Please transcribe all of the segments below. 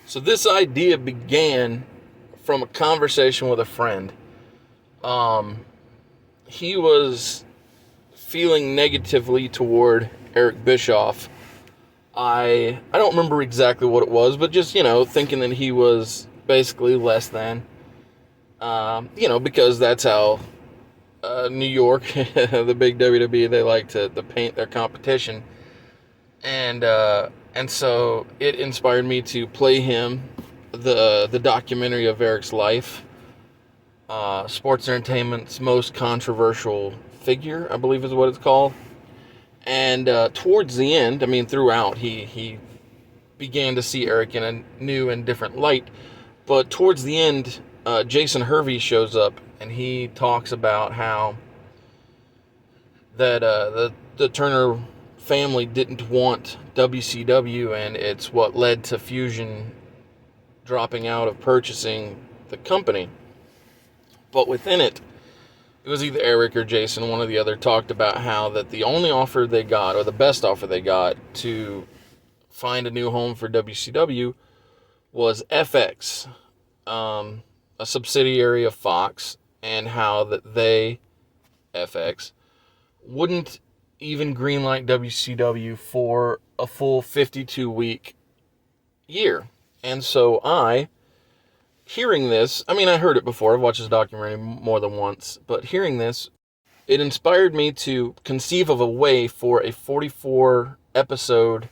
So this idea began from a conversation with a friend. Um, he was feeling negatively toward Eric Bischoff. I don't remember exactly what it was, but just thinking that he was basically less than. Because that's how New York, the big WWE, they like to paint their competition, and so it inspired me to play him the documentary of Eric's life, sports entertainment's most controversial figure, I believe is what it's called. And towards the end, I mean, throughout, he began to see Eric in a new and different light. But towards the end, Jason Hervey shows up and he talks about how that the Turner family didn't want WCW, and it's what led to Fusion dropping out of purchasing the company. But within it, it was either Eric or Jason, one or the other, talked about how that the only offer they got, or the best offer they got to find a new home for WCW was FX, a subsidiary of Fox, and how that they, FX, wouldn't even greenlight WCW for a full 52-week year. And so hearing this, I mean, I heard it before, I've watched this documentary more than once, but hearing this, it inspired me to conceive of a way for a 44 episode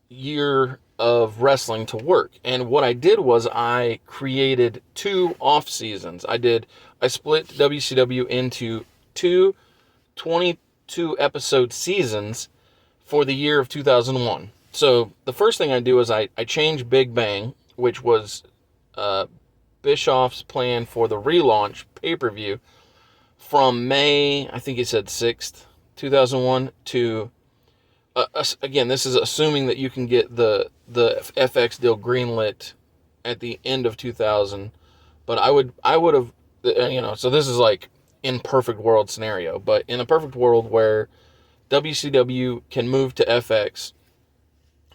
year of wrestling to work. And what I did was I created two off seasons. I split WCW into two 22 episode seasons for the year of 2001. So the first thing I do is I change Big Bang, which was Bischoff's plan for the relaunch pay-per-view, from May, I think he said 6th, 2001 to again, this is assuming that you can get the FX deal greenlit at the end of 2000. But I would have, so this is like in perfect world scenario, but in a perfect world where WCW can move to FX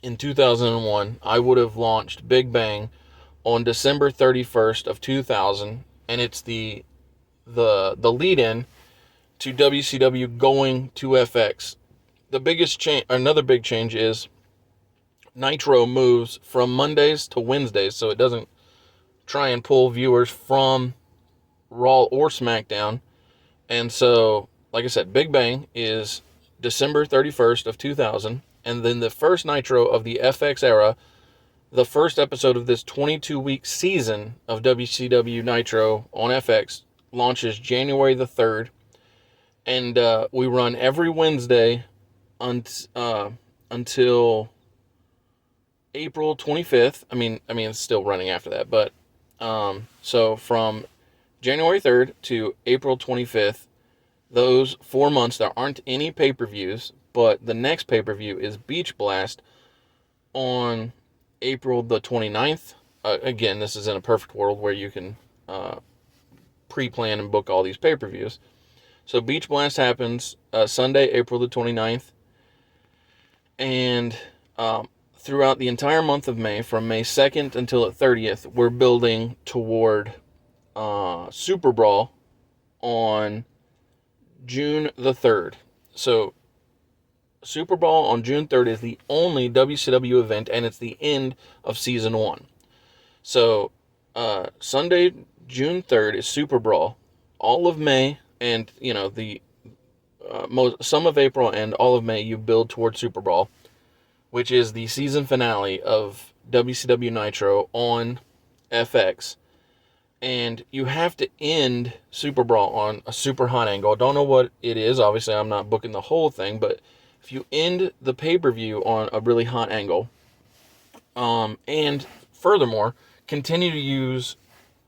in 2001, I would have launched Big Bang on December 31st of 2000, and it's the lead in to WCW going to FX. The biggest change, another big change, is Nitro moves from Mondays to Wednesdays, so it doesn't try and pull viewers from Raw or SmackDown. And so, like I said, Big Bang is December 31st of 2000, and then the first Nitro of the FX era, the first episode of this 22-week season of WCW Nitro on FX, launches January the 3rd, and we run every Wednesday until April 25th. I mean, it's still running after that, but so from January 3rd to April 25th, those 4 months, there aren't any pay-per-views, but the next pay-per-view is Beach Blast on April the 29th. Again, this is in a perfect world where you can pre-plan and book all these pay-per-views. So Beach Blast happens Sunday, April the 29th. And throughout the entire month of May, from May 2nd until the 30th, we're building toward Super Brawl on June the 3rd. So Super Brawl on June 3rd is the only WCW event, and it's the end of Season 1. So Sunday, June 3rd is Super Brawl. All of May and, the some of April and all of May, you build toward Super Brawl, which is the season finale of WCW Nitro on FX. And you have to end Super Brawl on a super hot angle. I don't know what it is. Obviously, I'm not booking the whole thing, but if you end the pay-per-view on a really hot angle, and furthermore, continue to use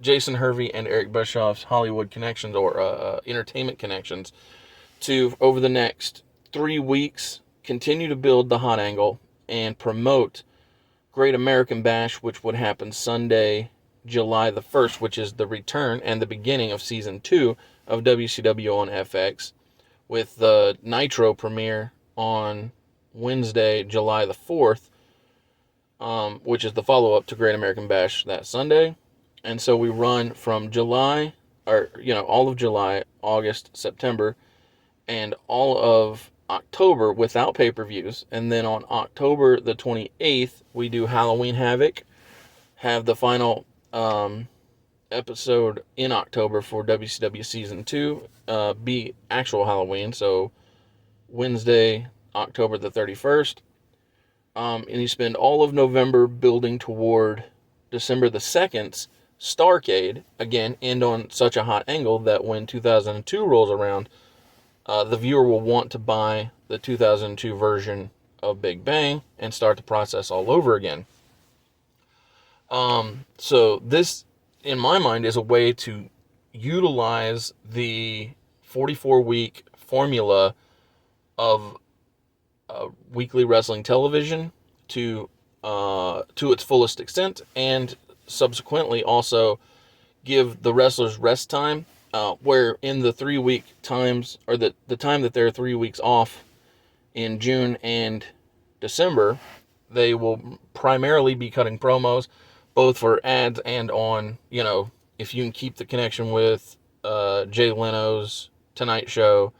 Jason Hervey and Eric Bischoff's Hollywood connections, or entertainment connections, to, over the next 3 weeks, continue to build the hot angle and promote Great American Bash, which would happen Sunday, July the 1st, which is the return and the beginning of Season 2 of WCW on FX, with the Nitro premiere on Wednesday, July the 4th, which is the follow-up to Great American Bash that Sunday. And so we run from July, or, all of July, August, September, and all of October without pay-per-views. And then on October the 28th, we do Halloween Havoc, have the final episode in October for WCW Season 2 be actual Halloween, so Wednesday, October the 31st. And you spend all of November building toward December the 2nd's Starrcade, again, end on such a hot angle that when 2002 rolls around, the viewer will want to buy the 2002 version of Big Bang and start the process all over again. So this, in my mind, is a way to utilize the 44-week formula of weekly wrestling television to its fullest extent, and subsequently also give the wrestlers rest time, where in the 3-week times, or the time that they're 3 weeks off in June and December, they will primarily be cutting promos, both for ads and on, if you can keep the connection with Jay Leno's Tonight Show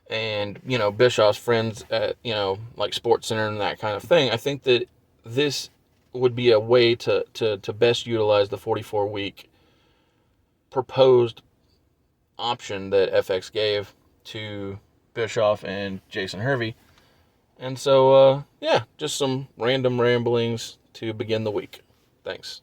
and, Bischoff's friends at, like SportsCenter and that kind of thing. I think that this would be a way to best utilize the 44-week proposed option that FX gave to Bischoff and Jason Hervey. And so, just some random ramblings to begin the week. Thanks.